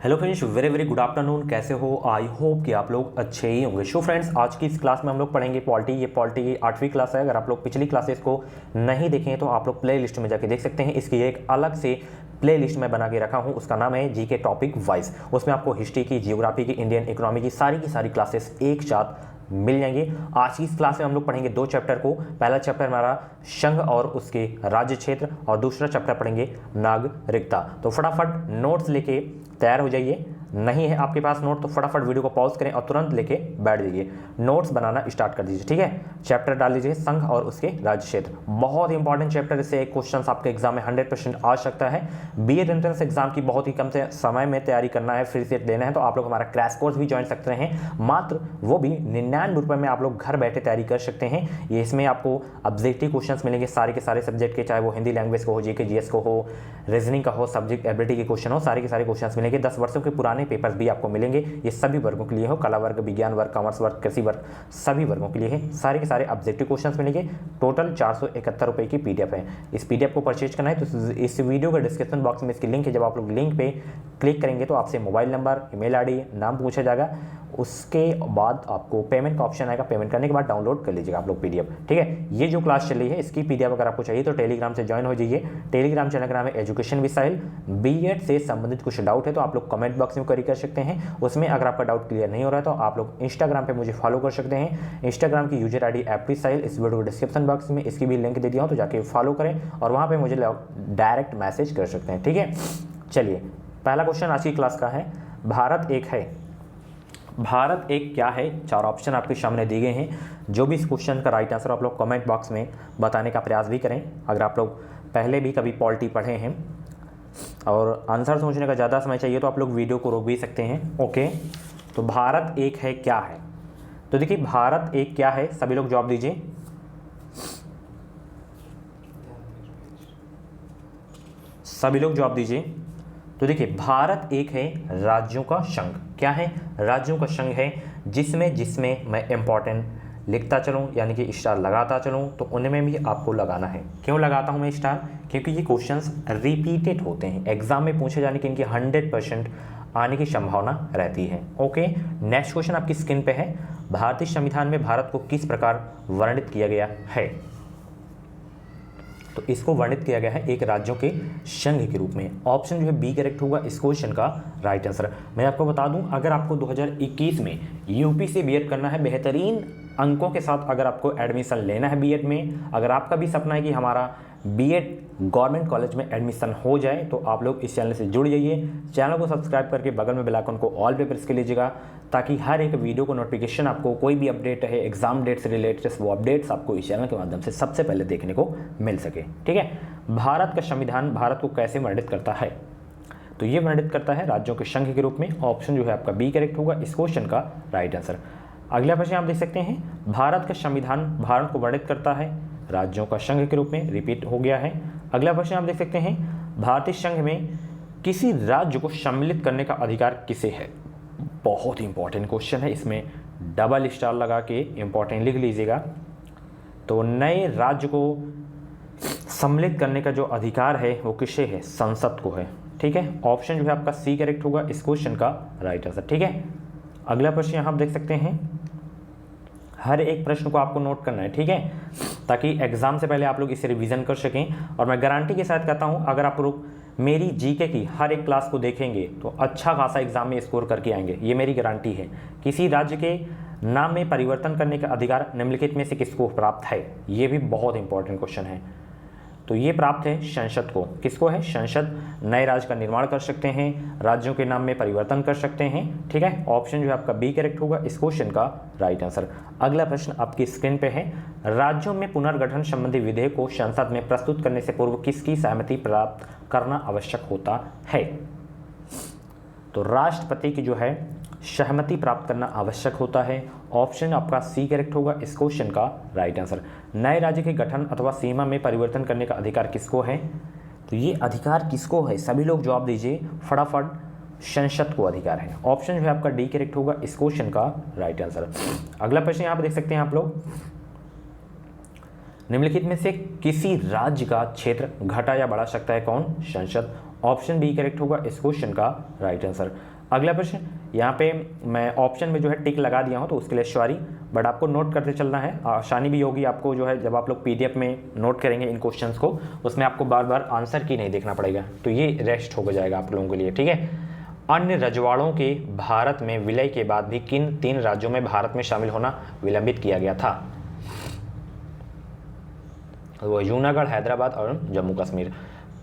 Hello friends, very very good afternoon. कैसे हो? I hope कि आप लोग अच्छे ही होंगे। सो फ्रेंड्स, आज की इस क्लास में हम लोग पढ़ेंगे पॉलिटी। ये पॉलिटी की 8वीं क्लास है। अगर आप लोग पिछली क्लासेस को नहीं देखें तो आप लोग प्ले लिस्ट में जाके देख सकते हैं। इसकी एक अलग से प्ले लिस्ट में बना के रखा हूँ, उसका नाम है जीके टॉपिक वाइज। उसमें आपको हिस्ट्री की, जियोग्राफी की, इंडियन इकोनॉमी की सारी क्लासेस एक साथ मिल जाएंगे। आज की इस क्लास में हम लोग पढ़ेंगे दो चैप्टर को। पहला चैप्टर हमारा संघ और उसके राज्य क्षेत्र, और दूसरा चैप्टर पढ़ेंगे नागरिकता। तो फटाफट नोट्स लेके तैयार हो जाइए। नहीं है आपके पास नोट तो फटाफट वीडियो को पॉज करें और तुरंत लेके बैठ जाइए, नोट्स बनाना स्टार्ट कर दीजिए। ठीक है, चैप्टर डाल दीजिए संघ और उसके राज्य क्षेत्र। बहुत ही इंपॉर्टेंट चैप्टर, इससे एक क्वेश्चन आपके एग्जाम में 100% आ सकता है। बीएड एंट्रेंस एग्जाम की बहुत ही कम से समय में तैयारी करना है, फिर से देना है तो आप लोग हमारा क्रैश कोर्स भी ज्वाइन सकते हैं। मात्र वो भी 99 रुपये में आप लोग घर बैठे तैयारी कर सकते हैं। ये इसमें आपको ऑब्जेक्टिव क्वेश्चन मिलेंगे सारे के सारे सब्जेक्ट के, चाहे वो हिंदी लैंग्वेज को हो, जीके जीएस को हो, रीजनिंग का हो, सब्जेक्ट एबिलिटी के क्वेश्चन हो, सारे के सारे क्वेश्चन मिलेंगे। 10 वर्षों के पुराने पेपर्स भी आपको मिलेंगे। ये सभी वर्गों के लिए हो, कला वर्ग, विज्ञान वर्ग, कॉमर्स वर्ग, कृषि वर्ग, सभी वर्गों के लिए है। सारे के सारे ऑब्जेक्टिव क्वेश्चंस मिलेंगे। टोटल 471 रुपये की पीडीएफ है। इस पीडीएफ को परचेज करना है तो इस वीडियो के डिस्क्रिप्शन बॉक्स में इसकी लिंक है। जब आप लोग लिंक पे क्लिक करेंगे तो आपसे मोबाइल नंबर, ईमेल आईडी, नाम पूछा जाएगा। उसके बाद आपको पेमेंट का ऑप्शन आएगा। पेमेंट करने के बाद डाउनलोड कर लीजिएगा आप लोग पीडीएफ। ठीक है, ये जो क्लास चल रही है इसकी पीडीएफ अगर आपको चाहिए तो टेलीग्राम से ज्वाइन हो जाइए। टेलीग्राम चैनल का नाम है एजुकेशन मिसाइल। बीएड से संबंधित कुछ डाउट है तो आप लोग कमेंट बॉक्स में क्वेरी कर सकते हैं। उसमें अगर आपका डाउट क्लियर नहीं हो रहा है तो आप लोग इंस्टाग्राम पे मुझे फॉलो कर सकते हैं। इंस्टाग्राम की यूजर आईडी एप्रीसाइल, इस वीडियो को डिस्क्रिप्शन बॉक्स में इसकी भी लिंक दे दिया हूँ, तो जाके फॉलो करें और वहाँ पर मुझे डायरेक्ट मैसेज कर सकते हैं। ठीक है, चलिए पहला क्वेश्चन आज की क्लास का है, भारत एक है। भारत एक क्या है? 4 ऑप्शन आपके सामने दिए गए हैं। जो भी इस क्वेश्चन का राइट आंसर आप लोग कमेंट बॉक्स में बताने का प्रयास भी करें। अगर आप लोग पहले भी कभी पॉलिटी पढ़े हैं और आंसर सोचने का ज़्यादा समय चाहिए तो आप लोग वीडियो को रोक भी सकते हैं। ओके, तो भारत एक है क्या है? तो देखिए, भारत एक क्या है, सभी लोग जवाब दीजिए। सभी लोग जवाब दीजिए। तो देखिए, भारत एक है राज्यों का संघ। क्या है? राज्यों का संघ है, जिसमें मैं इंपॉर्टेंट लिखता चलूँ, यानी कि स्टार लगाता चलूँ, तो उनमें भी आपको लगाना है। क्यों लगाता हूँ मैं स्टार? क्योंकि ये क्वेश्चंस रिपीटेड होते हैं, एग्जाम में पूछे जाने की इनकी 100% आने की संभावना रहती है। ओके, नेक्स्ट क्वेश्चन आपकी स्क्रीन पे है, भारतीय संविधान में भारत को किस प्रकार वर्णित किया गया है? तो इसको वर्णित किया गया है एक राज्यों के संघ के रूप में। ऑप्शन जो है बी करेक्ट होगा इस क्वेश्चन का राइट आंसर। मैं आपको बता दूं, अगर आपको 2021 में यूपी से बीएड करना है, बेहतरीन अंकों के साथ अगर आपको एडमिशन लेना है बीएड में, अगर आपका भी सपना है कि हमारा बीएड गवर्नमेंट कॉलेज में एडमिशन हो जाए, तो आप लोग इस चैनल से जुड़ जाइए। चैनल को सब्सक्राइब करके बगल में बेल आइकन को ऑल पे प्रेस कर लीजिएगा, ताकि हर एक वीडियो को नोटिफिकेशन, आपको कोई भी अपडेट है एग्जाम डेट से रिलेटेड, वो अपडेट्स आपको इस चैनल के माध्यम से सबसे पहले देखने को मिल सके। ठीक है, भारत का संविधान भारत को कैसे वर्णित करता है? तो ये वर्णित करता है राज्यों के संघ के रूप में। ऑप्शन जो है आपका बी करेक्ट होगा इस क्वेश्चन का राइट आंसर। अगला प्रश्न आप देख सकते हैं, भारत का संविधान भारत को वर्णित करता है राज्यों का संघ के रूप में। रिपीट हो गया है। अगला प्रश्न आप देख सकते हैं, भारतीय संघ में किसी राज्य को सम्मिलित करने का अधिकार किसे है? बहुत ही इंपॉर्टेंट क्वेश्चन है, इसमें डबल स्टार लगा के इंपॉर्टेंट लिख लीजिएगा। तो नए राज्य को सम्मिलित करने का जो अधिकार है वो किसे है? संसद को है। ठीक है, ऑप्शन जो है आपका सी करेक्ट होगा इस क्वेश्चन का राइट आंसर। ठीक है, अगला प्रश्न यहाँ आप देख सकते हैं, हर एक प्रश्न को आपको नोट करना है। ठीक है, ताकि एग्जाम से पहले आप लोग इसे रिवीजन कर सकें। और मैं गारंटी के साथ कहता हूं, अगर आप लोग मेरी जीके की हर एक क्लास को देखेंगे तो अच्छा खासा एग्जाम में स्कोर करके आएंगे, ये मेरी गारंटी है। किसी राज्य के नाम में परिवर्तन करने का अधिकार निम्नलिखित में से किसको प्राप्त है? ये भी बहुत इंपॉर्टेंट क्वेश्चन है। तो ये प्राप्त है संसद को। किसको है? संसद नए राज्य का निर्माण कर सकते हैं, राज्यों के नाम में परिवर्तन कर सकते हैं। ठीक है, ऑप्शन जो है आपका बी करेक्ट होगा इस क्वेश्चन का राइट आंसर। अगला प्रश्न आपकी स्क्रीन पे है, राज्यों में पुनर्गठन संबंधी विधेयक को संसद में प्रस्तुत करने से पूर्व किसकी सहमति प्राप्त करना आवश्यक होता है? तो राष्ट्रपति की जो है सहमति प्राप्त करना आवश्यक होता है। ऑप्शन आपका सी करेक्ट होगा इस क्वेश्चन का राइट आंसर। नए राज्य के गठन अथवा सीमा में परिवर्तन करने का अधिकार किसको है? तो ये अधिकार किसको है? सभी लोग जवाब दीजिए फटाफट। संसद को अधिकार है। ऑप्शन जो है आपका डी करेक्ट होगा इस क्वेश्चन का राइट आंसर। अगला प्रश्न यहाँ पर देख सकते हैं आप लोग, निम्नलिखित में से किसी राज्य का क्षेत्र घटा या बढ़ा सकता है कौन? संसद। ऑप्शन बी करेक्ट होगा इस क्वेश्चन का राइट आंसर। अगला प्रश्न, यहाँ पे मैं ऑप्शन में जो है टिक लगा दिया हूँ तो उसके लिए सॉरी, बट आपको नोट करते चलना है, आसानी भी होगी आपको जो है जब आप लोग PDF में नोट करेंगे इन क्वेश्चंस को, उसमें आपको बार बार आंसर की नहीं देखना पड़ेगा, तो ये रेस्ट हो जाएगा आप लोगों के लिए, ठीक है। अन्य रजवाड़ों के भारत में विलय के बाद भी किन 3 राज्यों में भारत में शामिल होना विलंबित किया गया था? वो जूनागढ़, हैदराबाद और जम्मू कश्मीर।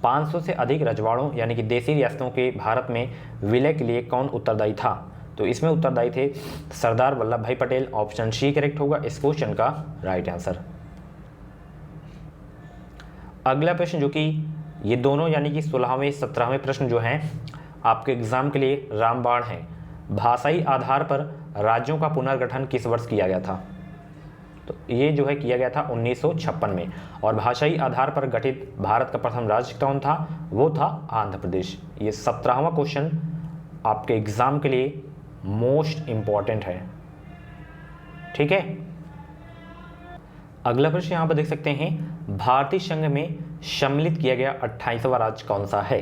500 से अधिक रजवाड़ों यानी कि देसी रियासतों के भारत में विलय के लिए कौन उत्तरदायी था? तो इसमें उत्तरदायी थे सरदार वल्लभ भाई पटेल। ऑप्शन सी करेक्ट होगा इस क्वेश्चन का राइट आंसर। अगला प्रश्न जो कि ये दोनों यानी कि 16वें 17वें प्रश्न जो हैं आपके एग्जाम के लिए रामबाण हैं। भाषाई आधार पर राज्यों का पुनर्गठन किस वर्ष किया गया था? तो ये जो है किया गया था 1956 में। और भाषाई आधार पर गठित भारत का प्रथम राज्य कौन था? वो था आंध्र प्रदेश। ये 17वां क्वेश्चन आपके एग्जाम के लिए मोस्ट इंपॉर्टेंट है, ठीक है। अगला प्रश्न यहाँ पर देख सकते हैं, भारतीय संघ में सम्मिलित किया गया 28वां राज्य कौन सा है?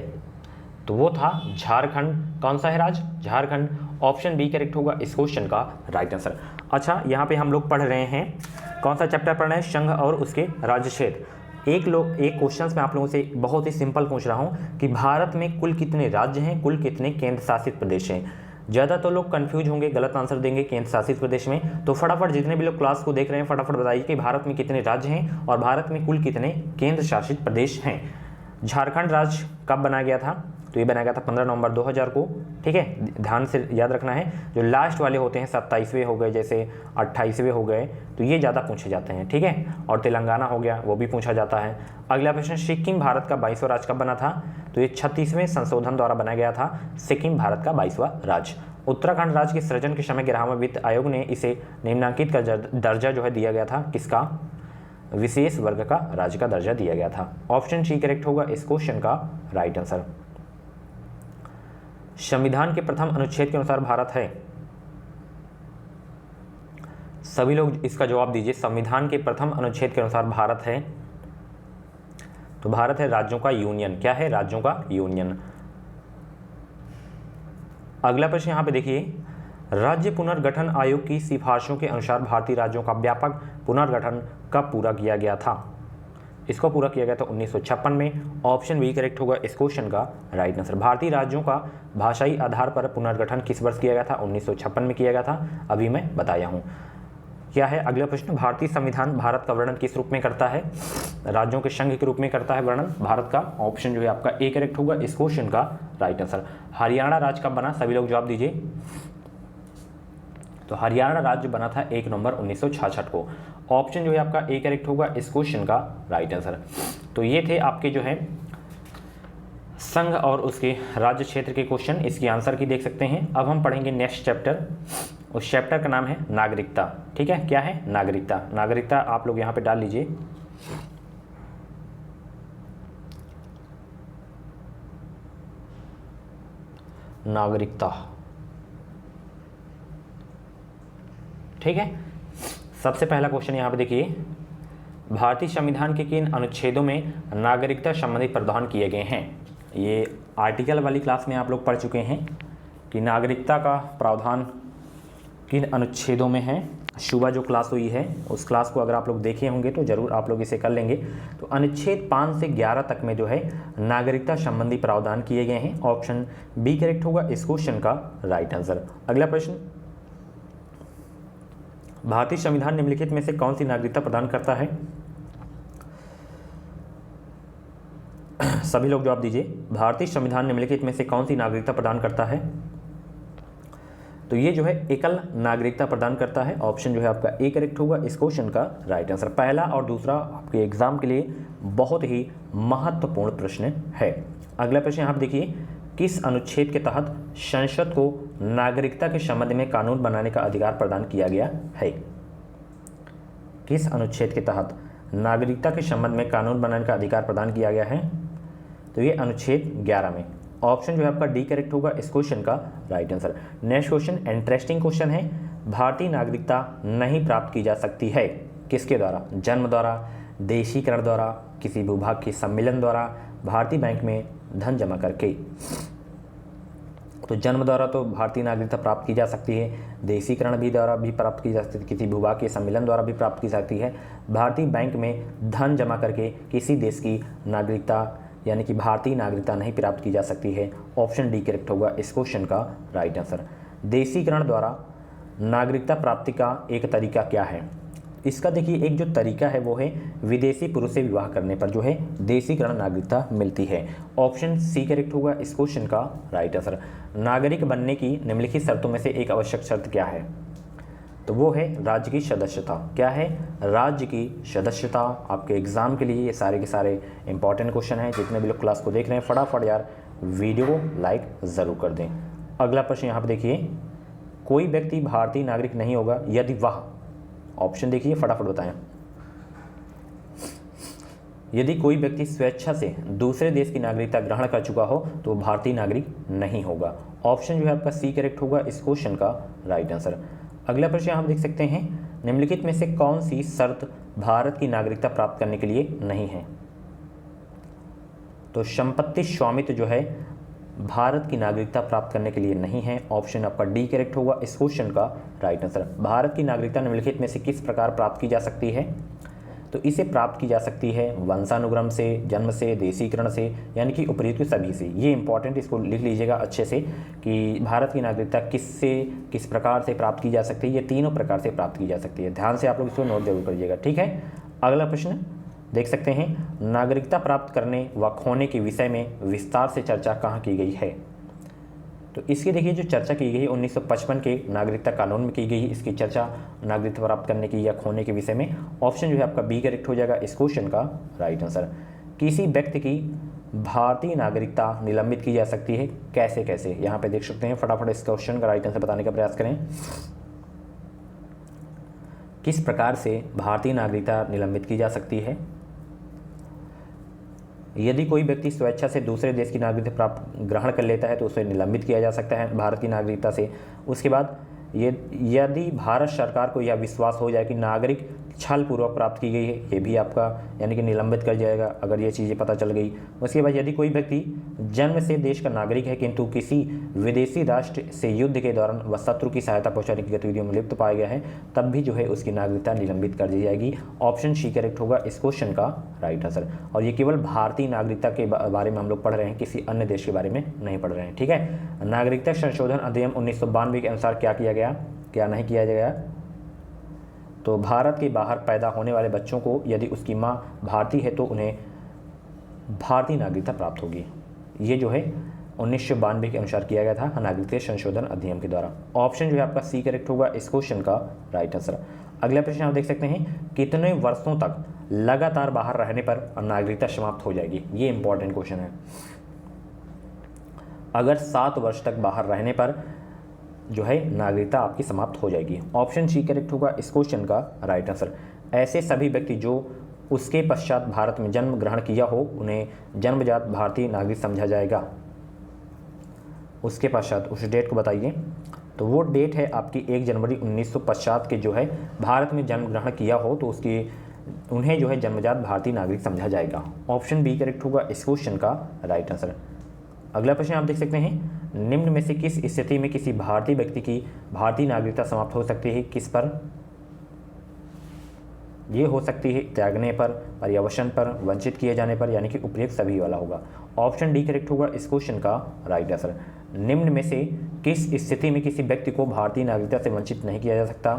तो वो था झारखंड। कौन सा है राज्य? झारखंड। ऑप्शन बी करेक्ट होगा इस क्वेश्चन का राइट आंसर। अच्छा, यहाँ पे हम लोग पढ़ रहे हैं, कौन सा चैप्टर पढ़ रहे हैं? संघ और उसके राज्य क्षेत्र। एक क्वेश्चन में आप लोगों से बहुत ही सिंपल पूछ रहा हूँ कि भारत में कुल कितने राज्य हैं, कुल कितने केंद्र शासित प्रदेश हैं? ज़्यादा तो लोग कंफ्यूज होंगे, गलत आंसर देंगे केंद्र शासित प्रदेश में। तो फटाफट जितने भी लोग क्लास को देख रहे हैं फटाफट बताइए कि भारत में कितने राज्य हैं और भारत में कुल कितने केंद्र शासित प्रदेश हैं। झारखंड राज्य कब बनाया गया था? तो ये बनाया गया था 15 नवंबर 2000 को, ठीक है। ध्यान से याद रखना है, जो लास्ट वाले होते हैं 27वें हो गए, जैसे 28वें हो गए, तो ये ज़्यादा पूछे जाते हैं, ठीक है। और तेलंगाना हो गया, वो भी पूछा जाता है। अगला प्रश्न, सिक्किम भारत का 22वां राज्य कब बना था? तो ये 36वें संशोधन द्वारा बनाया गया था सिक्किम भारत का 22वां राज्य। उत्तराखंड राज्य के सृजन के समय 11वें वित्त आयोग ने इसे निम्नांकित का दर्जा जो है दिया गया था, किसका? विशेष वर्ग का राज्य का दर्जा दिया गया था। ऑप्शन सी करेक्ट होगा इस क्वेश्चन का राइट आंसर। संविधान के प्रथम अनुच्छेद के अनुसार भारत है, सभी लोग इसका जवाब दीजिए। संविधान के प्रथम अनुच्छेद के अनुसार भारत है, तो भारत है राज्यों का यूनियन। क्या है? राज्यों का यूनियन। अगला प्रश्न यहां पे देखिए, राज्य पुनर्गठन आयोग की सिफारिशों के अनुसार भारतीय राज्यों का व्यापक पुनर्गठन कब पूरा किया गया था? इसको पूरा किया गया था 1956 में। ऑप्शन बी करेक्ट होगा इस क्वेश्चन का राइट आंसर। भारतीय राज्यों का भाषाई आधार पर पुनर्गठन किस वर्ष किया गया था? 1956 में किया गया था, अभी मैं बताया हूँ। क्या है अगला प्रश्न, भारतीय संविधान भारत का वर्णन किस रूप में करता है? राज्यों के संघ के रूप में करता है वर्णन भारत का। ऑप्शन जो है आपका ए करेक्ट होगा इस क्वेश्चन का राइट आंसर। हरियाणा राज्य कब बना? सभी लोग जवाब दीजिए। तो हरियाणा राज्य बना था 1 नवंबर 1966 को। ऑप्शन जो है आपका ए करेक्ट होगा इस क्वेश्चन का राइट आंसर। तो ये थे आपके जो है संघ और उसके राज्य क्षेत्र के क्वेश्चन, इसकी आंसर की देख सकते हैं। अब हम पढ़ेंगे नेक्स्ट चैप्टर। उस चैप्टर का नाम है नागरिकता, ठीक है। क्या है? नागरिकता। नागरिकता आप लोग यहाँ पे डाल लीजिए। नागरिकता, ठीक है। सबसे पहला क्वेश्चन यहाँ पे देखिए, भारतीय संविधान के किन अनुच्छेदों में नागरिकता संबंधी प्रावधान किए गए हैं? ये आर्टिकल वाली क्लास में आप लोग पढ़ चुके हैं कि नागरिकता का प्रावधान किन अनुच्छेदों में है। सुबह जो क्लास हुई है उस क्लास को अगर आप लोग देखे होंगे तो ज़रूर आप लोग इसे कर लेंगे। तो अनुच्छेद 5 से 11 तक में जो है नागरिकता संबंधी प्रावधान किए गए हैं। ऑप्शन बी करेक्ट होगा इस क्वेश्चन का राइट आंसर। अगला प्रश्न, भारतीय संविधान निम्नलिखित में से कौन सी नागरिकता प्रदान करता है? सभी लोग जवाब दीजिए। भारतीय संविधान निम्नलिखित में से कौन सी नागरिकता प्रदान करता है? तो ये जो है एकल नागरिकता प्रदान करता है। ऑप्शन जो है आपका ए करेक्ट होगा इस क्वेश्चन का राइट आंसर। पहला और दूसरा आपके एग्जाम के लिए बहुत ही महत्वपूर्ण प्रश्न है। अगला प्रश्न यहाँ पर देखिए, किस अनुच्छेद के तहत संसद को नागरिकता के संबंध में कानून बनाने का अधिकार प्रदान किया गया है? किस अनुच्छेद के तहत नागरिकता के संबंध में कानून बनाने का अधिकार प्रदान किया गया है? तो ये अनुच्छेद 11 में। ऑप्शन जो है आपका डी करेक्ट होगा इस क्वेश्चन का right answer. Next question interesting question है। भारतीय नागरिकता नहीं प्राप्त की जा सकती है किसके द्वारा? जन्म द्वारा, देशीकरण द्वारा, किसी विभाग के सम्मेलन द्वारा, भारतीय बैंक में धन जमा करके। तो जन्म द्वारा तो भारतीय नागरिकता प्राप्त की जा सकती है, देशीकरण भी द्वारा भी प्राप्त की जा सकती है, किसी भूभाग के सम्मेलन द्वारा भी प्राप्त की जाती है, भारतीय बैंक में धन जमा करके किसी देश की नागरिकता यानी कि भारतीय नागरिकता नहीं प्राप्त की जा सकती है। ऑप्शन डी करेक्ट होगा इस क्वेश्चन का राइट आंसर। देशीकरण द्वारा नागरिकता प्राप्ति का एक तरीका क्या है? इसका देखिए एक जो तरीका है वो है विदेशी पुरुष से विवाह करने पर जो है देशीकरण नागरिकता मिलती है। ऑप्शन सी करेक्ट होगा इस क्वेश्चन का राइट आंसर। नागरिक बनने की निम्नलिखित शर्तों में से एक आवश्यक शर्त क्या है? तो वो है राज्य की सदस्यता। क्या है? राज्य की सदस्यता। आपके एग्जाम के लिए ये सारे के सारे इंपॉर्टेंट क्वेश्चन हैं। जितने भी लोग क्लास को देख रहे हैं फटाफट यार वीडियो लाइक ज़रूर कर दें। अगला प्रश्न यहाँ पर देखिए, कोई व्यक्ति भारतीय नागरिक नहीं होगा यदि वह, ऑप्शन देखिए फटाफट बताएं, यदि कोई व्यक्ति स्वेच्छा से दूसरे देश की नागरिकता ग्रहण कर चुका हो तो वो भारतीय नागरिक नहीं होगा। ऑप्शन जो है आपका सी करेक्ट होगा इस क्वेश्चन का राइट आंसर। अगला प्रश्न आप देख सकते हैं, निम्नलिखित में से कौन सी शर्त भारत की नागरिकता प्राप्त करने के लिए नहीं है? तो संपत्ति स्वामित्व जो है भारत की नागरिकता प्राप्त करने के लिए नहीं है। ऑप्शन आपका डी करेक्ट होगा इस क्वेश्चन का राइट आंसर। भारत की नागरिकता निम्नलिखित में से किस प्रकार प्राप्त की जा सकती है? तो इसे प्राप्त की जा सकती है वंशानुक्रम से, जन्म से, देशीकरण से, यानी कि उपयुक्त सभी से। ये इंपॉर्टेंट, इसको लिख लीजिएगा अच्छे से कि भारत की नागरिकता किससे किस प्रकार से प्राप्त की जा सकती है। ये तीनों प्रकार से प्राप्त की जा सकती है। ध्यान से आप लोग इसको नोट जरूर करिएगा, ठीक है। अगला प्रश्न देख सकते हैं, नागरिकता प्राप्त करने व खोने के विषय में विस्तार से चर्चा कहाँ की गई है? तो इसकी देखिए जो चर्चा की गई है 1955 के नागरिकता कानून में की गई है। इसकी चर्चा नागरिकता प्राप्त करने की या खोने के विषय में। ऑप्शन जो है आपका बी करेक्ट हो जाएगा इस क्वेश्चन का राइट आंसर। किसी व्यक्ति की भारतीय नागरिकता निलंबित की जा सकती है, कैसे कैसे? यहाँ पे देख सकते हैं, फटाफट इस क्वेश्चन का राइट आंसर बताने का प्रयास करें। किस प्रकार से भारतीय नागरिकता निलंबित की जा सकती है? यदि कोई व्यक्ति स्वेच्छा से दूसरे देश की नागरिकता प्राप्त ग्रहण कर लेता है तो उसे निलंबित किया जा सकता है भारत की नागरिकता से। उसके बाद यदि भारत सरकार को यह विश्वास हो जाए कि नागरिक छल पूर्वक प्राप्त की गई है, ये भी आपका यानी कि निलंबित कर जाएगा अगर ये चीज़ें पता चल गई। उसके बाद यदि कोई व्यक्ति जन्म से देश का नागरिक है किंतु किसी विदेशी राष्ट्र से युद्ध के दौरान वह शत्रु की सहायता पहुंचाने की गतिविधियों में लिप्त पाया गया है, तब भी जो है उसकी नागरिकता निलंबित कर दी जाएगी। ऑप्शन सी करेक्ट होगा इस क्वेश्चन का राइट आंसर। और ये केवल भारतीय नागरिकता के बारे में हम लोग पढ़ रहे हैं, किसी अन्य देश के बारे में नहीं पढ़ रहे हैं, ठीक है। नागरिकता संशोधन अधिनियम 1992 के अनुसार क्या किया गया, क्या नहीं किया गया? तो भारत के बाहर पैदा होने वाले बच्चों को यदि उसकी माँ भारतीय है तो उन्हें भारतीय नागरिकता प्राप्त होगी। ये जो है 1992 के अनुसार किया गया था नागरिकता संशोधन अधिनियम के द्वारा। ऑप्शन जो है आपका सी करेक्ट होगा इस क्वेश्चन का राइट आंसर। अगला प्रश्न आप देख सकते हैं, कितने वर्षों तक लगातार बाहर रहने पर नागरिकता समाप्त हो जाएगी? ये इंपॉर्टेंट क्वेश्चन है। अगर 7 वर्ष तक बाहर रहने पर जो है नागरिकता आपकी समाप्त हो जाएगी। ऑप्शन सी करेक्ट होगा इस क्वेश्चन का राइट आंसर। ऐसे सभी व्यक्ति जो उसके पश्चात भारत में जन्म ग्रहण किया हो उन्हें जन्मजात भारतीय नागरिक समझा जाएगा। उसके पश्चात उस डेट को बताइए। तो वो डेट है आपकी 1 जनवरी 1950 के जो है भारत में जन्म ग्रहण किया हो तो उसकी उन्हें जो है जन्मजात भारतीय नागरिक समझा जाएगा। ऑप्शन बी करेक्ट होगा इस क्वेश्चन का राइट आंसर। अगला प्रश्न आप देख सकते हैं, निम्न में से किस स्थिति में किसी भारतीय व्यक्ति की भारतीय नागरिकता समाप्त हो सकती है? किस पर? ये हो सकती है त्यागने पर, पर्यवसन पर, वंचित किए जाने पर, यानी कि उपयुक्त सभी वाला होगा। ऑप्शन डी करेक्ट होगा इस क्वेश्चन का राइट आंसर। निम्न में से किस स्थिति में किसी व्यक्ति को भारतीय नागरिकता से वंचित नहीं किया जा सकता?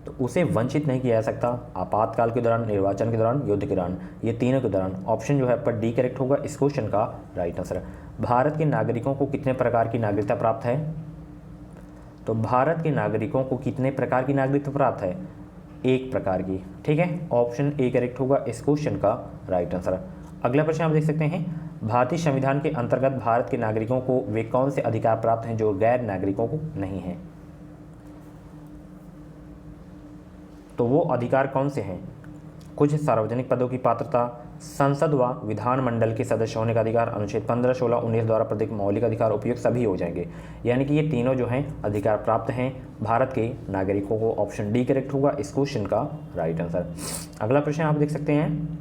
तो उसे वंचित नहीं किया जा सकता आपातकाल के दौरान, निर्वाचन के दौरान, युद्ध के दौरान, ये तीनों के दौरान। ऑप्शन जो है आपका डी करेक्ट होगा इस क्वेश्चन का राइट आंसर। भारत के नागरिकों को कितने प्रकार की नागरिकता प्राप्त है? तो भारत के नागरिकों को कितने प्रकार की नागरिकता प्राप्त है? 1 प्रकार की, ठीक है। ऑप्शन ए करेक्ट होगा इस क्वेश्चन का राइट आंसर। अगला प्रश्न आप देख सकते हैं, भारतीय संविधान के अंतर्गत भारत के नागरिकों को वे कौन से अधिकार प्राप्त हैं जो गैर नागरिकों को नहीं हैं? तो वो अधिकार कौन से हैं? कुछ सार्वजनिक पदों की पात्रता, संसद व विधानमंडल के सदस्य होने का अधिकार, अनुच्छेद 15, 16, 19 द्वारा प्रदत्त मौलिक अधिकार उपयुक्त सभी हो जाएंगे। यानी कि ये तीनों जो हैं अधिकार प्राप्त हैं भारत के नागरिकों को। ऑप्शन डी करेक्ट होगा इस क्वेश्चन का राइट आंसर। अगला प्रश्न आप देख सकते हैं,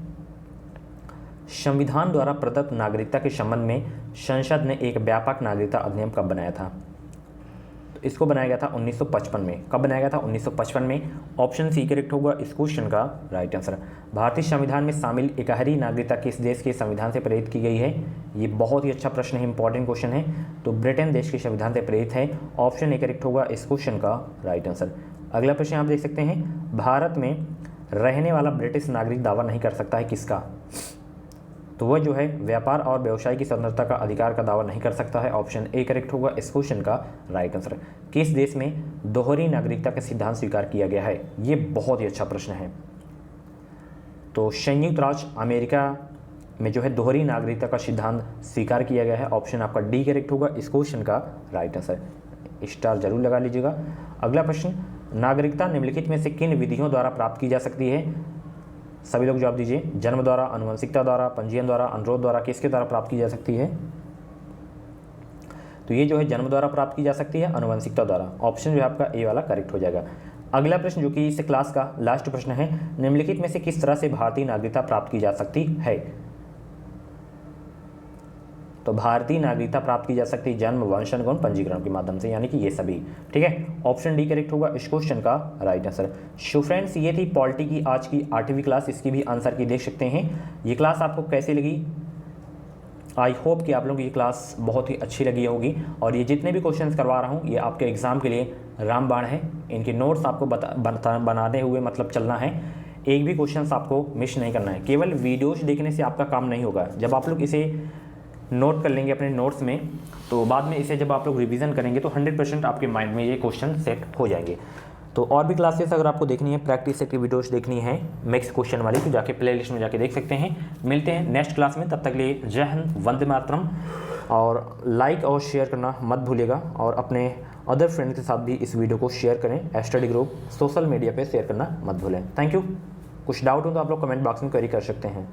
संविधान द्वारा प्रदत्त नागरिकता के संबंध में संसद ने एक व्यापक नागरिकता अधिनियम कब बनाया था? तो इसको बनाया गया था 1955 में। कब बनाया गया था? 1955 में। ऑप्शन सी करेक्ट होगा इस क्वेश्चन का राइट आंसर। भारतीय संविधान में शामिल इकहरी नागरिकता किस देश के संविधान से प्रेरित की गई है? ये बहुत ही अच्छा प्रश्न है, इंपॉर्टेंट क्वेश्चन है। तो ब्रिटेन देश के संविधान से प्रेरित है। ऑप्शन ए करेक्ट होगा इस क्वेश्चन का राइट आंसर। अगला प्रश्न आप देख सकते हैं, भारत में रहने वाला ब्रिटिश नागरिक दावा नहीं कर सकता है किसका? तो वह जो है व्यापार और व्यवसाय की स्वतंत्रता का अधिकार का दावा नहीं कर सकता है। ऑप्शन ए करेक्ट होगा इस क्वेश्चन का राइट आंसर। किस देश में दोहरी नागरिकता का सिद्धांत स्वीकार किया गया है? ये बहुत ही अच्छा प्रश्न है। तो संयुक्त राज्य अमेरिका में जो है दोहरी नागरिकता का सिद्धांत स्वीकार किया गया है। ऑप्शन आपका डी करेक्ट होगा इस क्वेश्चन का राइट आंसर। स्टार जरूर लगा लीजिएगा। अगला प्रश्न, नागरिकता निम्नलिखित में से किन विधियों द्वारा प्राप्त की जा सकती है? सभी लोग जवाब दीजिए। जन्म द्वारा, आनुवंशिकता द्वारा, पंजीयन द्वारा, अनुरोध द्वारा, किसके द्वारा प्राप्त की जा सकती है? तो ये जो है जन्म द्वारा प्राप्त की जा सकती है, आनुवंशिकता द्वारा। ऑप्शन जो है आपका ए वाला करेक्ट हो जाएगा। अगला प्रश्न जो कि इस क्लास का लास्ट प्रश्न है, निम्नलिखित में से किस तरह से भारतीय नागरिकता प्राप्त की जा सकती है? तो भारतीय नागरिकता प्राप्त की जा सकती है जन्म, वंशानुगमन, पंजीकरण के माध्यम से, यानी कि ये सभी। ठीक है, ऑप्शन डी करेक्ट होगा इस क्वेश्चन का राइट आंसर। सो फ्रेंड्स, ये थी पॉलिटी की आज की 8वीं क्लास। इसकी भी आंसर की देख सकते हैं। ये क्लास आपको कैसी लगी? आई होप कि आप लोगों को ये क्लास बहुत ही अच्छी लगी होगी। और ये जितने भी क्वेश्चंस करवा रहा हूँ ये आपके एग्जाम के लिए रामबाण है। इनके नोट्स आपको बनाने हुए मतलब चलना है। एक भी क्वेश्चंस आपको मिस नहीं करना है। केवल वीडियोज देखने से आपका काम नहीं होगा। जब आप लोग इसे नोट कर लेंगे अपने नोट्स में, तो बाद में इसे जब आप लोग रिवीजन करेंगे तो 100% आपके माइंड में ये क्वेश्चन सेट हो जाएंगे। तो और भी क्लासेस अगर आपको देखनी है, प्रैक्टिस सेट की वीडियोस देखनी है मैक्स क्वेश्चन वाली, तो जाके प्लेलिस्ट में जाके देख सकते हैं। मिलते हैं नेक्स्ट क्लास में, तब तक के लिए जय हिंद, वंदे मातरम। और लाइक और शेयर करना मत भूलिएगा, और अपने अदर फ्रेंड के साथ भी इस वीडियो को शेयर करें। स्टडी ग्रुप सोशल मीडिया पर शेयर करना मत भूलें। Thank you. कुछ डाउट हो तो आप लोग कमेंट बॉक्स में क्वेरी कर सकते हैं।